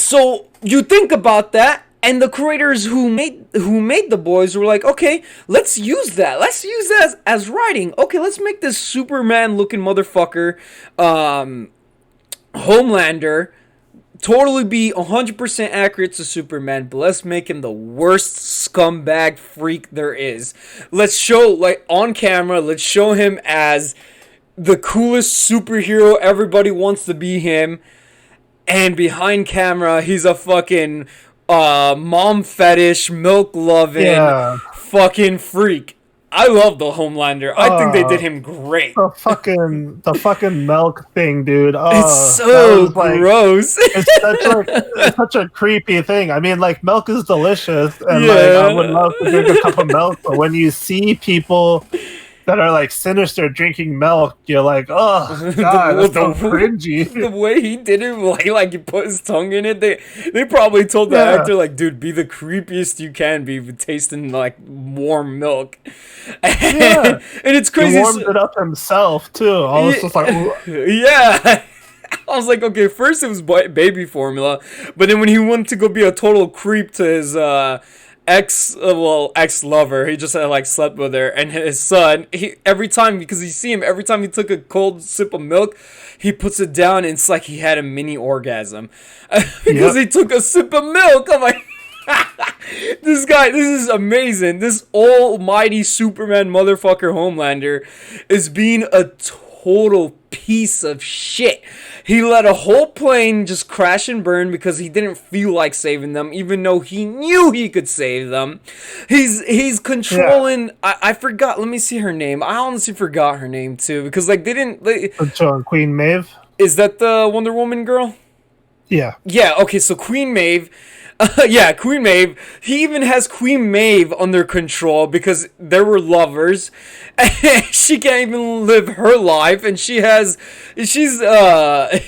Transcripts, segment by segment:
So you think about that, and the creators who made the boys were like, okay, let's use that. Let's use that as writing. Okay, let's make this Superman looking motherfucker, Homelander, totally be 100% accurate to Superman, but let's make him the worst scumbag freak there is. Let's show, like, on camera, let's show him as the coolest superhero. Everybody wants to be him. And behind camera, he's a fucking mom fetish, milk loving fucking freak. I love the Homelander. I think they did him great. The fucking milk thing, dude. It's so gross. It's such a creepy thing. I mean, like, milk is delicious, and like I would love to drink a cup of milk. But when you see people that are like sinister drinking milk, you're like, oh god, that's so cringy. The way he did it, like he put his tongue in it, they probably told the actor, like, dude, be the creepiest you can be with tasting like warm milk. And it's crazy. He warmed it up himself too. I was just like, yeah. I was like, okay, first it was baby formula, but then when he wanted to go be a total creep to his ex-lover, he just had like slept with her, and his son, every time he took a cold sip of milk, he puts it down, and it's like he had a mini orgasm because he took a sip of milk. I'm like, this is amazing. This almighty Superman motherfucker Homelander is being a total piece of shit. He let a whole plane just crash and burn because he didn't feel like saving them, even though he knew he could save them. He's controlling. I forgot. Let me see her name. I honestly forgot her name too, because like they didn't. Queen Maeve. Is that the Wonder Woman girl? Yeah. Yeah. Okay. So Queen Maeve. Queen Maeve. He even has Queen Maeve under control because they were lovers. She can't even live her life, and she has a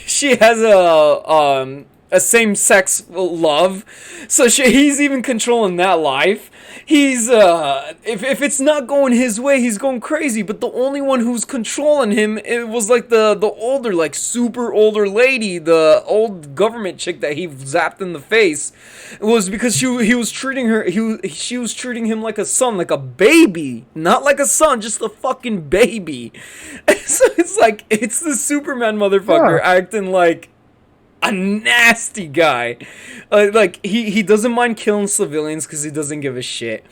same-sex love, so he's even controlling that life. He's if it's not going his way, he's going crazy. But the only one who's controlling him, it was like the older, like super older lady, the old government chick that he zapped in the face. It was because she was treating him like a son, like a baby, not like a son, just a fucking baby. So it's like it's the Superman motherfucker acting like a nasty guy. Like he doesn't mind killing civilians because he doesn't give a shit.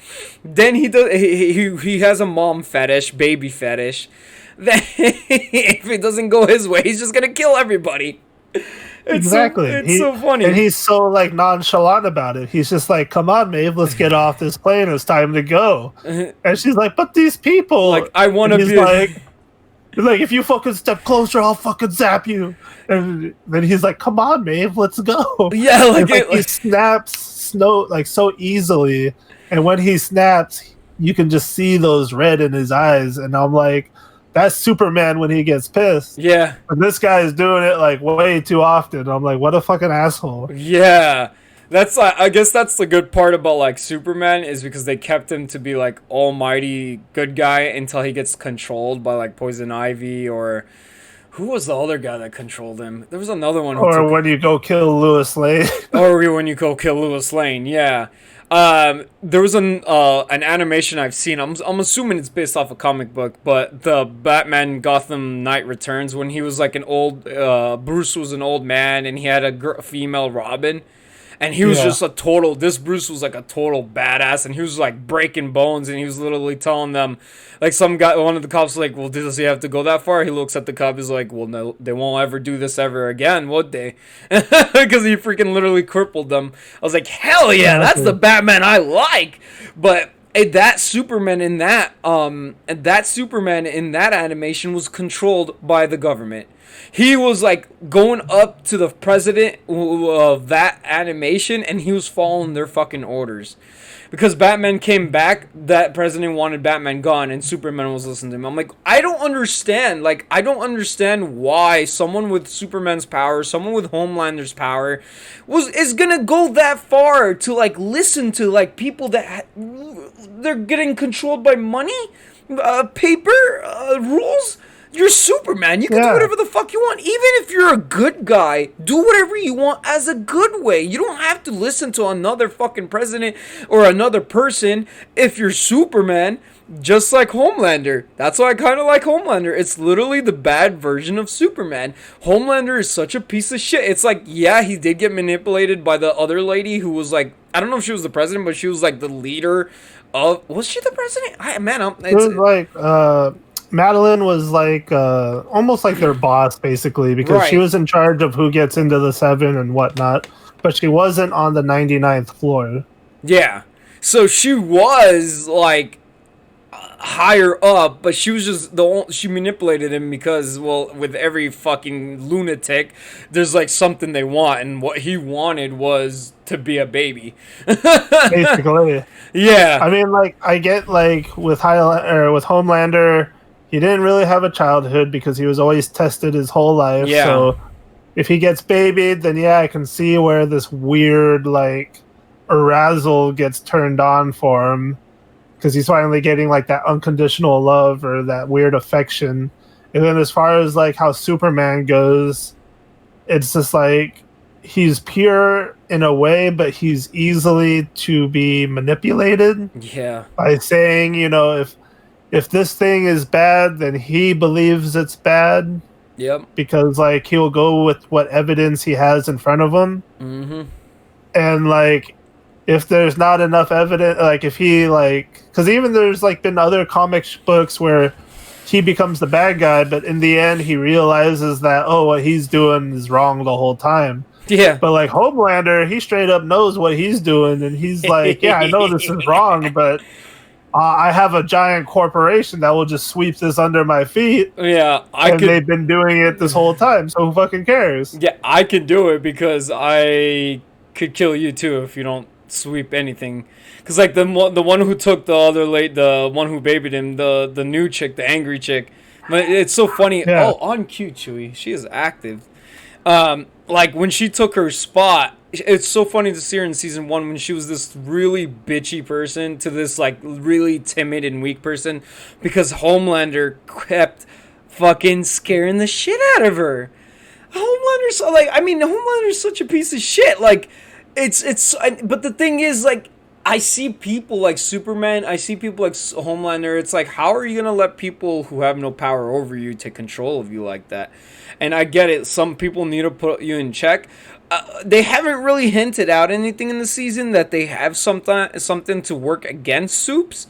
Then he has a mom fetish, baby fetish. Then if it doesn't go his way, he's just gonna kill everybody. It's so funny. And he's so like nonchalant about it. He's just like, come on, Maeve, let's get off this plane. It's time to go. And she's like, but these people, like, I want to be like, if you fucking step closer, I'll fucking zap you. And then he's like, come on, Maeve, let's go. Yeah, like he snaps so easily. And when he snaps, you can just see those red in his eyes. And I'm like, that's Superman when he gets pissed. Yeah. And this guy is doing it like way too often. I'm like, what a fucking asshole. Yeah. That's I guess that's the good part about like Superman, is because they kept him to be like almighty good guy until he gets controlled by like Poison Ivy, or who was the other guy that controlled him? There was another one. When you go kill Lois Lane. Or when you go kill Lois Lane. Yeah. There was an animation I've seen. I'm assuming it's based off a comic book, but the Batman Gotham Knight Returns, when he was like an old Bruce was an old man and he had a female Robin. And he was just this Bruce was like a total badass, and he was like breaking bones, and he was literally telling them, like one of the cops was like, well, does he have to go that far? He looks at the cop, he's like, well, no, they won't ever do this ever again, would they? Because he freaking literally crippled them. I was like, hell yeah, that's the Batman I like. But that Superman in that animation was controlled by the government. He was like going up to the president of that animation, and he was following their fucking orders. Because Batman came back, that president wanted Batman gone, and Superman was listening to him. I'm like, I don't understand. Like, I don't understand why someone with Superman's power, someone with Homelander's power, is gonna go that far to like listen to like people that they're getting controlled by money, paper, rules. You're Superman. You can do Yeah. whatever the fuck you want. Even if you're a good guy, do whatever you want as a good way. You don't have to listen to another fucking president or another person if you're Superman. Just like Homelander. That's why I kind of like Homelander. It's literally the bad version of Superman. Homelander is such a piece of shit. It's like, yeah, he did get manipulated by the other lady who was like, I don't know if she was the president, but she was like the leader of. Was she the president? It was like Madeline was like almost like their boss, basically, because she Right. was in charge of who gets into the 7 and whatnot, but she wasn't on the 99th floor. Yeah. So she was like higher up, but she was just she manipulated him because, well, with every fucking lunatic, there's like something they want, and what he wanted was to be a baby. Basically, Yeah. I mean, like I get like with with Homelander, he didn't really have a childhood because he was always tested his whole life. Yeah. So if he gets babied, then yeah, I can see where this weird like arousal gets turned on for him. Because he's finally getting like that unconditional love or that weird affection. And then as far as like how Superman goes, it's just like he's pure in a way, but he's easily to be manipulated Yeah. by saying, you know, if this thing is bad, then he believes it's bad Yep. because like he'll go with what evidence he has in front of him. Mm-hmm. And like if there's not enough evidence, like if he like, because even there's like been other comic books where he becomes the bad guy, but in the end he realizes that, oh, what he's doing is wrong the whole time. Yeah. But like Homelander, he straight up knows what he's doing, and he's like, yeah, I know this is wrong, but I have a giant corporation that will just sweep this under my feet, Yeah. and they've been doing it this whole time, so who fucking cares? Yeah, I can do it because I could kill you too if you don't sweep anything. Because like the one who took the other the one who babied him, the new chick, the angry chick. But it's so funny. Yeah. Oh, on cue, Chewie. She is active. Like when she took her spot, it's so funny to see her in season 1 when she was this really bitchy person to this like really timid and weak person because Homelander kept fucking scaring the shit out of her. Homelander's like, I mean, Homelander's such a piece of shit. Like, but the thing is, like, I see people like Superman, I see people like Homelander. It's like, how are you gonna let people who have no power over you take control of you like that? And I get it. Some people need to put you in check. They haven't really hinted out anything in the season that they have something to work against Supes.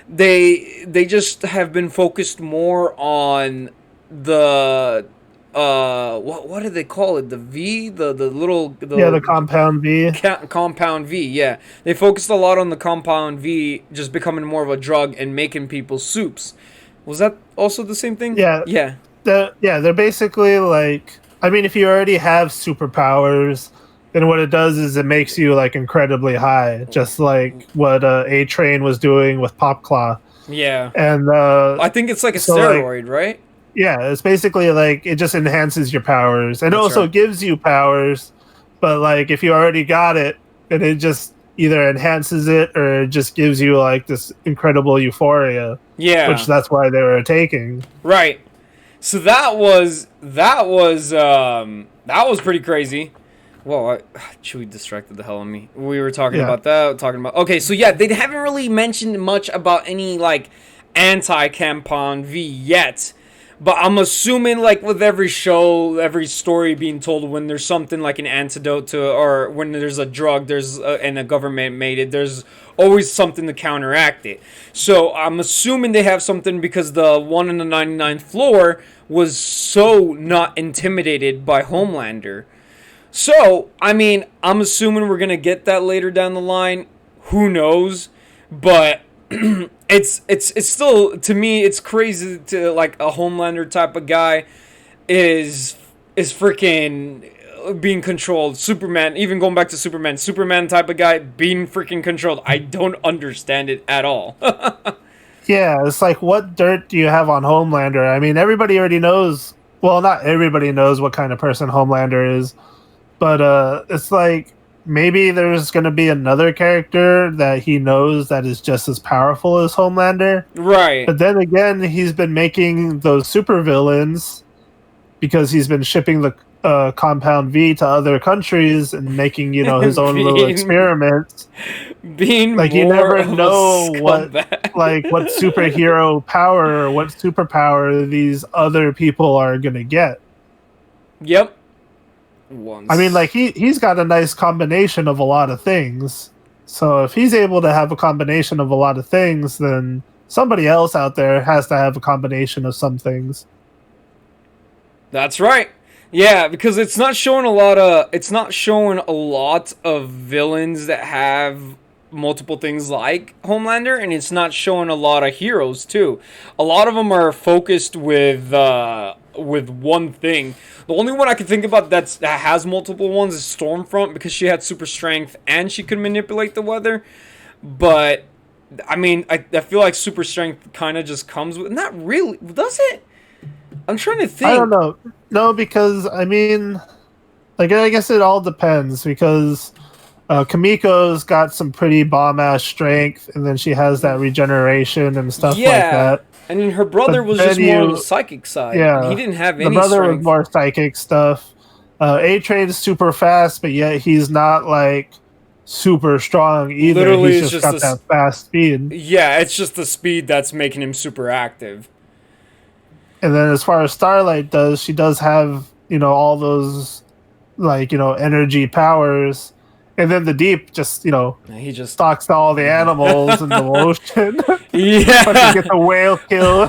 They just have been focused more on the what do they call it? The V, the little The compound V. Compound V. Yeah, they focused a lot on the compound V just becoming more of a drug and making people Supes. Was that also the same thing? Yeah. Yeah. They're basically like, I mean, if you already have superpowers, then what it does is it makes you like incredibly high, just like what A-Train was doing with Popclaw. Yeah. And I think it's like a steroid, right? yeah, it's basically like it just enhances your powers, and it That's also right. gives you powers. But like if you already got it, then it just either enhances it or it just gives you like this incredible euphoria. Yeah. Which that's why they were taking. Right. So that was pretty crazy. Whoa, Chewie distracted the hell out of me. We were talking about that, okay, so yeah, they haven't really mentioned much about any like anti-Compound V yet. But I'm assuming, like with every show, every story being told, when there's something like an antidote to, or when there's a drug, and the government made it, there's always something to counteract it. So I'm assuming they have something because the one on the 99th floor was so not intimidated by Homelander. So, I mean, I'm assuming we're gonna get that later down the line. Who knows? But it's still, to me, it's crazy to like a Homelander type of guy is freaking being controlled. Superman, even going back to Superman type of guy being freaking controlled. I don't understand it at all. Yeah, it's like, what dirt do you have on Homelander? I mean, everybody already knows. Well, not everybody knows what kind of person Homelander is, but it's like maybe there's going to be another character that he knows that is just as powerful as Homelander. Right. But then again, he's been making those supervillains because he's been shipping the Compound V to other countries and making, his own little experiments. Being like, more you never of a know what scumbag. superhero power or what superpower these other people are going to get. Yep. Once. I mean, like, he's got a nice combination of a lot of things. So if he's able to have a combination of a lot of things, then somebody else out there has to have a combination of some things. That's right. Yeah, because it's not showing a lot of villains that have multiple things like Homelander, and it's not showing a lot of heroes too. A lot of them are focused with one thing. The only one I can think about that has multiple ones is Stormfront, because she had super strength and she could manipulate the weather. But I mean, I feel like super strength kind of just comes with, not really, does it? I'm trying to think. I don't know. No, because I mean, like, I guess it all depends, because Kamiko's got some pretty bomb-ass strength, and then she has that regeneration and stuff like that. I mean, her brother was just more on the psychic side. Yeah, He didn't have any the brother strength. was more psychic stuff. A-Train is super fast, but yet he's not, like, super strong either. Literally, he's just got that fast speed. Yeah, it's just the speed that's making him super active. And then as far as Starlight does, she does have, all those, like, energy powers. And then the Deep just, He just stalks all the animals in the ocean. Yeah. Fucking get the whale kill.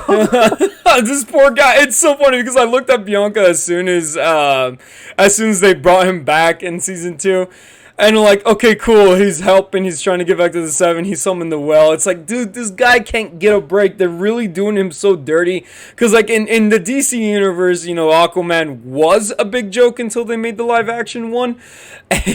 This poor guy. It's so funny because I looked at Bianca as soon as they brought him back in season 2. And like, okay, cool, he's helping, he's trying to get back to the 7, he summoned the well. It's like, dude, this guy can't get a break. They're really doing him so dirty. Because like in the DC universe, Aquaman was a big joke until they made the live action one.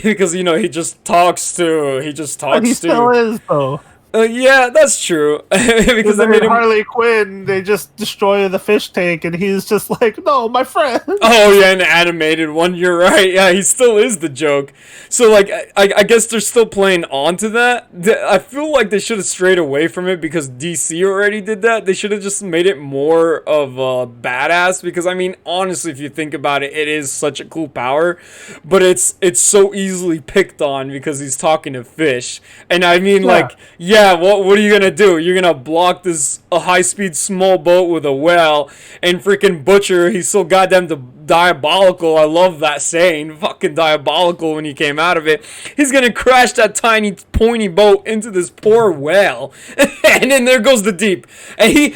Because, he just talks to... But he still is, though. Yeah, that's true. Because they made him... Harley Quinn, they just destroy the fish tank, and he's just like, no, my friend. Oh, yeah, an animated one, you're right. Yeah, he still is the joke. So, like, I guess they're still playing on to that. I feel like they should have strayed away from it because DC already did that. They should have just made it more of a badass because, I mean, honestly, if you think about it, it is such a cool power. But it's so easily picked on because he's talking to fish. And I mean, like, yeah, what are you gonna do? You're gonna block a high-speed small boat with a whale and freaking Butcher, he's so goddamn diabolical. I love that saying. Fucking diabolical when he came out of it. He's gonna crash that tiny, pointy boat into this poor whale. And then there goes the Deep. And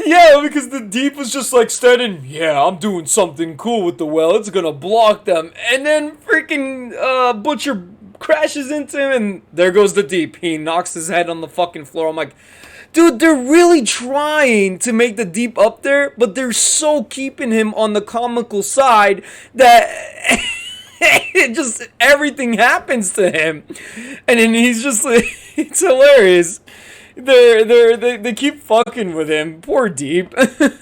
yeah, because the Deep was just like standing, yeah, I'm doing something cool with the whale. It's gonna block them. And then freaking Butcher crashes into him, and there goes the Deep. He knocks his head on the fucking floor. I'm like, dude, they're really trying to make the Deep up there, but they're so keeping him on the comical side that it just, everything happens to him. And then he's just like, it's hilarious. They keep fucking with him. Poor Deep.